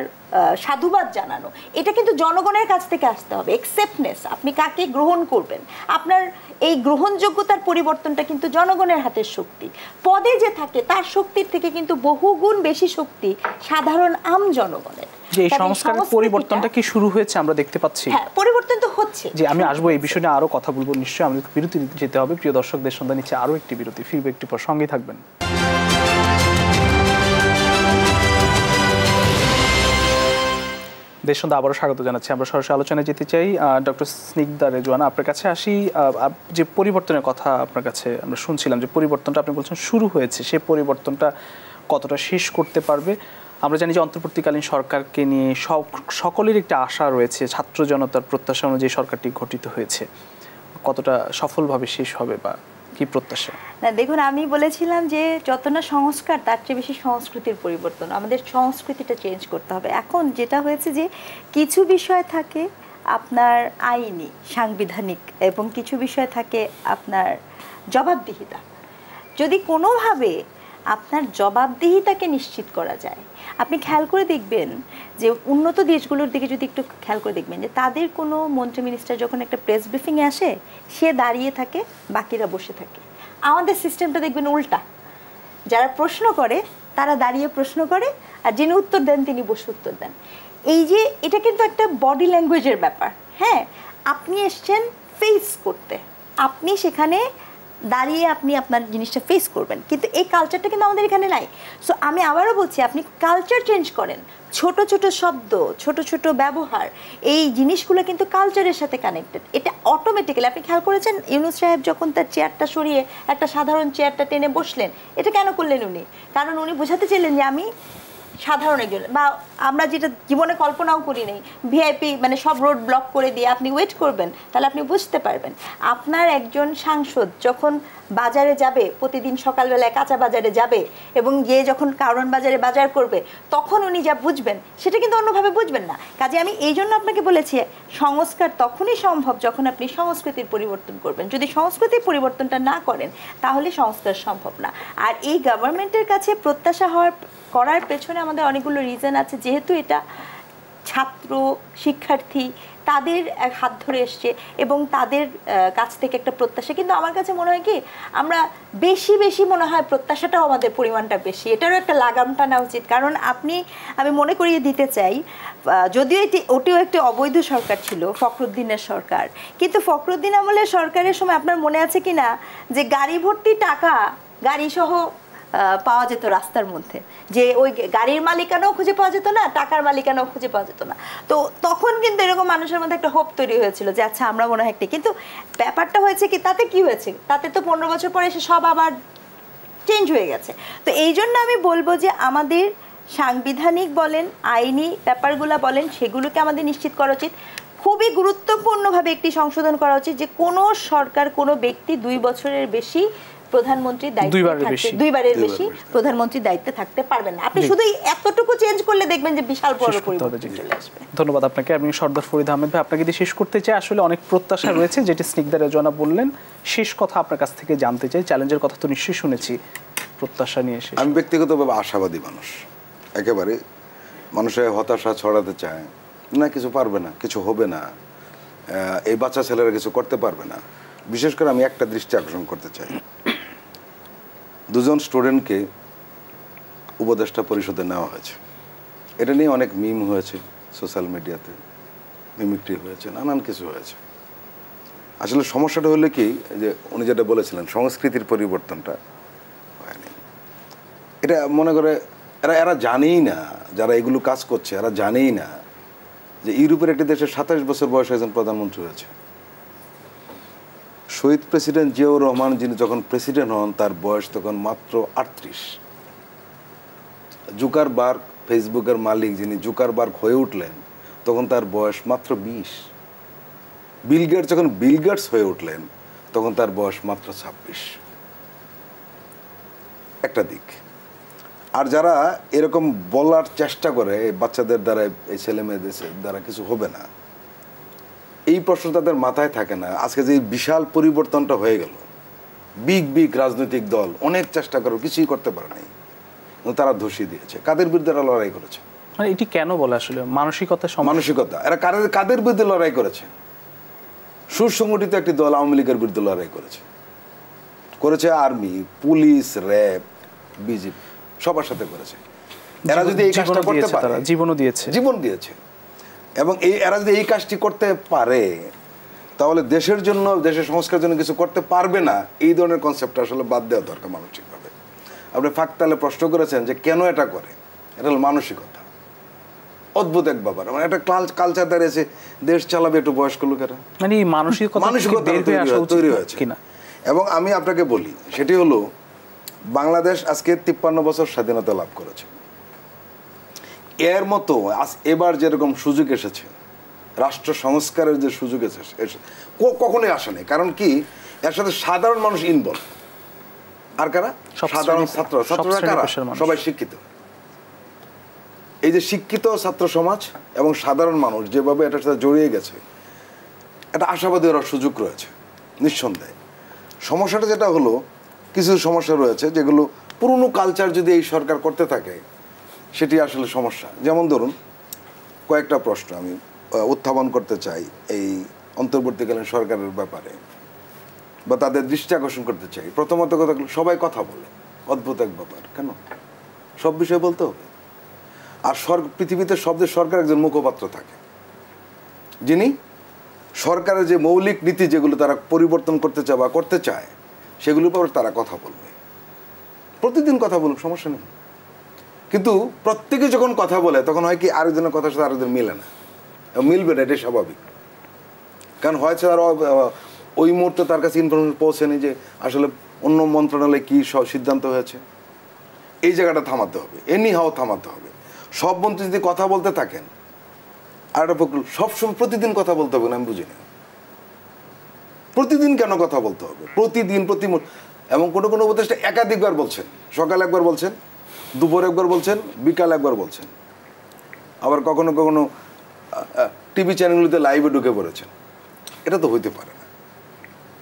সাধুবাদ জানানো, এটা কিন্তু জনগণের কাছ থেকে আসতে হবে। অ্যাকসেপ্টনেস, আপনি কাকে গ্রহণ করবেন, আপনার এই গ্রহণযোগ্যতার পরিবর্তনটা কিন্তু জনগণের হাতের শক্তি। পদে যে থাকে তার শক্তির থেকে কিন্তু বহুগুণ বেশি শক্তি সাধারণ আম জনগণের। যে এই সংস্কারের পরিবর্তনটা কি শুরু হয়েছে আমরা দেখতে পাচ্ছি? হ্যাঁ, পরিবর্তন তো হচ্ছে। যে আমি আসবো এই বিষয়ে আরো কথা বলবো নিশ্চয়ই, আমাদের বিরতি যেতে হবে। প্রিয় দর্শকদের সন্ধ্যা নিচ্ছে আরো একটি বিরতি, ফিরবে একটু পর, সঙ্গেই থাকবেন। দেশ সন্ধ্যা আবারও স্বাগত জানাচ্ছি। আমরা সরাসরি আলোচনায় যেতে চাই। ডক্টর স্নিগ্ধা রেজওয়ানা, আপনার কাছে আসি। যে পরিবর্তনের কথা আপনার কাছে আমরা শুনছিলাম, যে পরিবর্তনটা আপনি বলছেন শুরু হয়েছে, সেই পরিবর্তনটা কতটা শেষ করতে পারবে? আমরা জানি যে অন্তর্বর্তীকালীন সরকারকে নিয়ে সকলের একটা আশা রয়েছে, ছাত্র জনতার প্রত্যাশা অনুযায়ী সরকারটি গঠিত হয়েছে, কতটা সফলভাবে শেষ হবে বা কি প্রত্যাশা? না, দেখুন, আমি বলেছিলাম যে যত না সংস্কার তার চেয়ে বেশি সংস্কৃতির পরিবর্তন, আমাদের সংস্কৃতিটা চেঞ্জ করতে হবে। এখন যেটা হয়েছে যে কিছু বিষয় থাকে আপনার আইনি, সাংবিধানিক, এবং কিছু বিষয় থাকে আপনার জবাবদিহিতা। যদি কোনোভাবে আপনার জবাবদিহিতাকে নিশ্চিত করা যায়, আপনি খেয়াল করে দেখবেন যে উন্নত দেশগুলোর দিকে যদি একটু খেয়াল করে দেখবেন যে তাদের কোনো মন্ত্রী মিনিস্টার যখন একটা প্রেস ব্রিফিংয়ে আসে, সে দাঁড়িয়ে থাকে, বাকিরা বসে থাকে। আমাদের সিস্টেমটা দেখবেন উল্টা, যারা প্রশ্ন করে তারা দাঁড়িয়ে প্রশ্ন করে, আর যিনি উত্তর দেন তিনি বসে উত্তর দেন। এই যে এটা কিন্তু একটা বডি ল্যাঙ্গুয়েজের ব্যাপার। হ্যাঁ, আপনি এসছেন ফেস করতে, আপনি সেখানে দাঁড়িয়ে আপনি আপনার জিনিসটা ফেস করবেন, কিন্তু এই কালচারটা কিন্তু আমাদের এখানে নাই। সো আমি আবারও বলছি, আপনি কালচার চেঞ্জ করেন, ছোট ছোট শব্দ, ছোট ছোট ব্যবহার, এই জিনিসগুলো কিন্তু কালচারের সাথে কানেক্টেড। এটা অটোমেটিক্যালি, আপনি খেয়াল করেছেন ইউনূস সাহেব যখন তার চেয়ারটা সরিয়ে একটা সাধারণ চেয়ারটা টেনে বসলেন, এটা কেন করলেন উনি? কারণ উনি বোঝাতে চাইলেন যে আমি সাধারণ একজন, বা আমরা যেটা জীবনে কল্পনাও করি নাই, ভিআইপি মানে সব রোড ব্লক করে দিয়ে আপনি ওয়েট করবেন, তাহলে আপনি বুঝতে পারবেন। আপনার একজন সাংসদ যখন বাজারে যাবে, প্রতিদিন সকালবেলায় কাঁচা বাজারে যাবে এবং গিয়ে যখন কারণ বাজারে বাজার করবে, তখন উনি যা বুঝবেন সেটা কিন্তু অন্যভাবে বুঝবেন না। কাজে আমি এই জন্য আপনাকে বলেছি, সংস্কার তখনই সম্ভব যখন আপনি সংস্কৃতির পরিবর্তন করবেন। যদি সংস্কৃতির পরিবর্তনটা না করেন তাহলে সংস্কার সম্ভব না। আর এই গভর্নমেন্টের কাছে প্রত্যাশা করার পেছনে আমাদের অনেকগুলো রিজন আছে, যেহেতু এটা ছাত্র শিক্ষার্থী তাদের এক হাত ধরে এসছে এবং তাদের কাছ থেকে একটা প্রত্যাশা। কিন্তু আমার কাছে মনে হয় কি, আমরা বেশি বেশি মনে হয় প্রত্যাশাটাও আমাদের পরিমাণটা বেশি, এটারও একটা লাগামটা নেওয়া উচিত। কারণ আমি মনে করিয়ে দিতে চাই, যদিও ওটিও একটি অবৈধ সরকার ছিল, ফখরুদ্দিনের সরকার, কিন্তু ফখরুদ্দিন আমলের সরকারের সময় আপনার মনে আছে কি না যে গাড়ি ভর্তি টাকা গাড়িসহ পাওয়া যেত রাস্তার মধ্যে, যে ওই গাড়ির মালিকানাও খুঁজে পাওয়া যেত না, টাকার মালিকানাও খুঁজে পাওয়া যেত না। তো তখন কিন্তু এরকম মানুষের মধ্যে একটা হোপ তৈরি হয়েছিল যে আচ্ছা আমরা মনে হয় একটা, কিন্তু ব্যাপারটা হয়েছে কি, তাতে কি হয়েছে, তাতে তো 15 বছর পরে এসে সব আবার চেঞ্জ হয়ে গেছে। তো এই জন্য আমি বলবো যে আমাদের সাংবিধানিক বলেন, আইনি ব্যাপারগুলো বলেন, সেগুলোকে আমাদের নিশ্চিত করা উচিত। খুবই গুরুত্বপূর্ণভাবে একটি সংশোধন করা উচিত যে কোনো সরকার, কোনো ব্যক্তি 2 বছরের বেশি প্রধানমন্ত্রীর দায়িত্বে দুইবারের বেশি প্রধানমন্ত্রীর দায়িত্বে থাকতে পারবেন না। আপনি শুধু এতটুকু চেঞ্জ করলে দেখবেন যে বিশাল বড় পরিবর্তন চলে আসবে। ধন্যবাদ আপনাকে। আমি সর্দার ফরিদ আহমেদ ভাই, আপনাকে দিয়ে শেষ করতে চাই। আসলে অনেক প্রত্যাশা রয়েছে, যেটি স্নিগ্ধা রেজওয়ানা বললেন। শেষ কথা আপনার কাছ থেকে জানতে চাই, চ্যালেঞ্জের কথা তো নিশ্চয়ই শুনেছি, প্রত্যাশা নিয়ে এসে। আমি ব্যক্তিগতভাবে আশাবাদী মানুষ, একেবারে মানুষের হতাশা ছড়াতে চায় না, কিছু পারবে না, কিছু হবে না, এই বাচ্চা ছেলেরা কিছু করতে পারবে না। বিশেষ করে আমি একটা দৃষ্টি আকর্ষণ করতে চাই, 2 জন স্টুডেন্টকে উপদেষ্টা পরিষদে নেওয়া হয়েছে, এটা নিয়ে অনেক মিম হয়েছে সোশ্যাল মিডিয়াতে, মিমিক্রি হয়েছে, নানান কিছু হয়েছে। আসলে সমস্যাটা হলো কি, যে উনি যেটা বলেছিলেন সংস্কৃতির পরিবর্তনটা হয়নি। এটা মনে করে এরা জানেই না, যারা এগুলো কাজ করছে এরা জানেই না যে ইউরোপের একটি দেশে 27 বছর বয়সে একজন প্রধানমন্ত্রী হয়েছে। শহীদ প্রেসিডেন্ট জিয়াউর রহমান যিনি যখন প্রেসিডেন্ট হন তার বয়স তখন মাত্র 38। জুকারবার্গ, ফেসবুকের মালিক যিনি জুকারবার্গ হয়ে উঠলেন তখন তার বয়স মাত্র 20। বিল গেটস যখন বিল গেটস হয়ে উঠলেন তখন তার বয়স মাত্র 26। একটা দিক। আর যারা এরকম বলার চেষ্টা করে বাচ্চাদের দ্বারা, এই ছেলে মেয়েদের দ্বারা কিছু হবে না, এই প্রশ্ন তাদের মাথায় থাকে না। আজকে যে বিশাল পরিবর্তনটা হয়ে গেল, বিগ রাজনৈতিক দল অনেক চেষ্টা করে, কিছুই করতে পারে নাই, তারা ধসিয়ে দিয়েছে। কাদের বিরুদ্ধে এরা লড়াই করেছে? মানে এটি কেন বলে আসলে মানসিকতা, এরা কাদের বিরুদ্ধে লড়াই করেছে? সুসংগঠিত একটি দল আওয়ামী লীগের বিরুদ্ধে লড়াই করেছে আর্মি, পুলিশ, র্যাব, বিজেপি সবার সাথে করেছে। এরা যদি এই কাজটা করতে পারে, জীবন দিয়েছে, এবং এরা যদি এই কাজটি করতে পারে তাহলে দেশের জন্য, দেশের সংস্কারের জন্য কিছু করতে পারবে না, এই ধরনের কনসেপ্ট আসলে বাদ দেওয়া দরকার মানসিকভাবে। আপনি ফাঁকতালে প্রশ্ন করেছেন যে কেন এটা করে, এটা হলো মানসিকতা। অদ্ভুত এক ব্যাপার, মানে একটা কালচার দাঁড়িয়েছে, দেশ চালাবে একটু বয়স্ক লোকেরা, মানে মানসিকতা তৈরি হয়েছে কিনা। এবং আমি আপনাকে বলি, সেটি হলো বাংলাদেশ আজকে 53 বছর স্বাধীনতা লাভ করেছে। এর মতো এবার যেরকম সুযোগ এসেছে, রাষ্ট্র সংস্কারের যে সুযোগ এসেছে, কখনোই আসে নাই। কারণ কি, এর সাথে সাধারণ মানুষ ইনভলভ। আর কারা? সাধারণ ছাত্ররা কারা? সবাই শিক্ষিত। এই যে শিক্ষিত ছাত্র সমাজ এবং সাধারণ মানুষ যেভাবে এটার সাথে জড়িয়ে গেছে, একটা আশাবাদী হওয়ার সুযোগ রয়েছে নিঃসন্দেহে। সমস্যাটা যেটা হলো, কিছু সমস্যা রয়েছে যেগুলো পুরনো কালচার যদি এই সরকার করতে থাকে সেটি আসলে সমস্যা। যেমন ধরুন, কয়েকটা প্রশ্ন আমি উত্থাপন করতে চাই এই অন্তর্বর্তীকালীন সরকারের ব্যাপারে, বা তাদের দৃষ্টি আকর্ষণ করতে চাই। প্রথমত কথা, সবাই কথা বলে, অদ্ভুত এক ব্যাপার। কেন সব বিষয় বলতে হবে? আর পৃথিবীতে শব্দের সরকার একজন মুখপাত্র থাকে, যিনি সরকারের যে মৌলিক নীতি যেগুলো তারা পরিবর্তন করতে চায় বা করতে চায় সেগুলোর উপর তারা কথা বলবে, প্রতিদিন কথা বলুক, সমস্যা নেই। কিন্তু প্রত্যেকে যখন কথা বলে তখন হয় কি আরেকজনের কথার সাথে আরেকজন মিলে না, মিলবে না, এটাই স্বাভাবিক। কারণ হয়তো আর ওই মুহূর্তে তার কাছে ইনফরমেশন পৌঁছেনি যে আসলে অন্য মন্ত্রণালয়ে কী সিদ্ধান্ত হয়েছে। এই জায়গাটা থামাতে হবে, এনি হাও থামাতে হবে। সব মন্ত্রী যদি কথা বলতে থাকেন, আর একটা প্রকল্প সবসময় প্রতিদিন কথা বলতে হবে না, আমি বুঝি না প্রতিদিন কেন কথা বলতে হবে, প্রতিদিন এবং কোনো কোনো উপদেষ্টা একাধিকবার বলছেন, সকালে একবার বলছেন, দুপুরে একবার বলছেন, বিকাল একবার বলছেন, আবার কখনো কখনো টিভি চ্যানেলগুলিতে লাইভে ঢুকে পড়েছেন। এটা তো হইতে পারে না।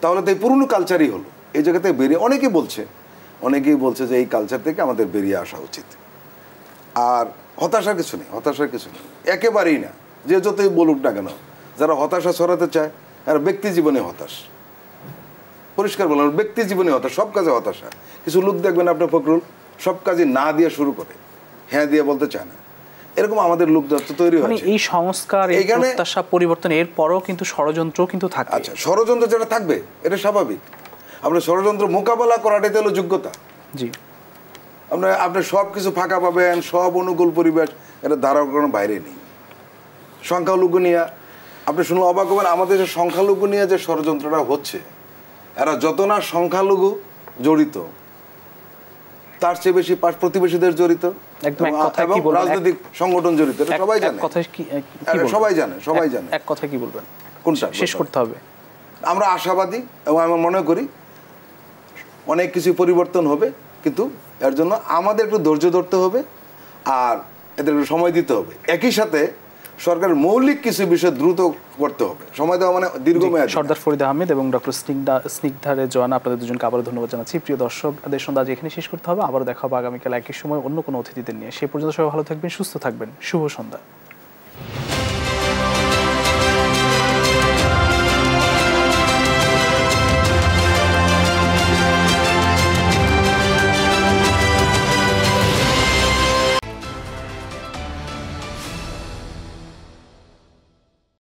তাহলে তো এই পুরনো কালচারই হলো। এই জায়গা থেকে বেরিয়ে অনেকেই বলছে যে এই কালচার থেকে আমাদের বেরিয়ে আসা উচিত। আর হতাশার কিছু নেই, একেবারেই না। যে যতই বলুক না কেন, যারা হতাশা ছড়াতে চায় এরা ব্যক্তি জীবনে হতাশ, পরিষ্কার বললাম, ব্যক্তি জীবনে হতাশ, সব কাজে হতাশা। কিছু লোক দেখবেন আপনার ফখরুল সব কাজে না দিয়ে শুরু করে, হ্যাঁ দিয়ে বলতে চায় না, এরকম আমাদের লোক তৈরি হয়েছে। এই সংস্কার, এই প্রত্যাশা, পরিবর্তন, এর পরও কিন্তু ষড়যন্ত্র কিন্তু থাকে। আচ্ছা, ষড়যন্ত্র যেটা থাকবে এটা স্বাভাবিক। আপনার ষড়যন্ত্র মোকাবেলা করাটাই হলো যোগ্যতা। জি, আপনি সব কিছু ফাঁকা পাবেন, সব অনুকূল পরিবেশ, এটা ধারা করার বাইরে নেই। সংখ্যালঘু নিয়ে আপনি শুনে অবাক হবেন, আমাদের যে সংখ্যালঘু নিয়ে যে ষড়যন্ত্রটা হচ্ছে, এরা যত না সংখ্যালঘু জড়িত, তার চেয়ে বেশি প্রতিবেশীদের জড়িত, এবং রাজনৈতিক সংগঠন জড়িত। সবাই জানে। এক কথা কি বলবেন, কোনটা শেষ করতে হবে? আমরা আশাবাদী এবং আমি মনে করি অনেক কিছু পরিবর্তন হবে, কিন্তু এর জন্য আমাদের একটু ধৈর্য ধরতে হবে আর এদের একটু সময় দিতে হবে। একই সাথে সরকারের মৌলিক কিছু বিষয় দ্রুত করতে হবে, সময় দেওয়া মানে দীর্ঘমেয়াদী। সর্দার ফরিদ আহমেদ এবং ডক্টর স্নিগ্ধারে জোয়ানা, আপনাদের দুজনকে আবারও ধন্যবাদ জানাচ্ছি। প্রিয় দর্শক, দেশ সন্ধ্যা আজ এখানে শেষ করতে হবে। আবারও দেখা হবে আগামীকাল একই সময় অন্য কোনো অতিথিদের নিয়ে। সেই পর্যন্ত সবাই ভালো থাকবেন, সুস্থ থাকবেন। শুভ সন্ধ্যা।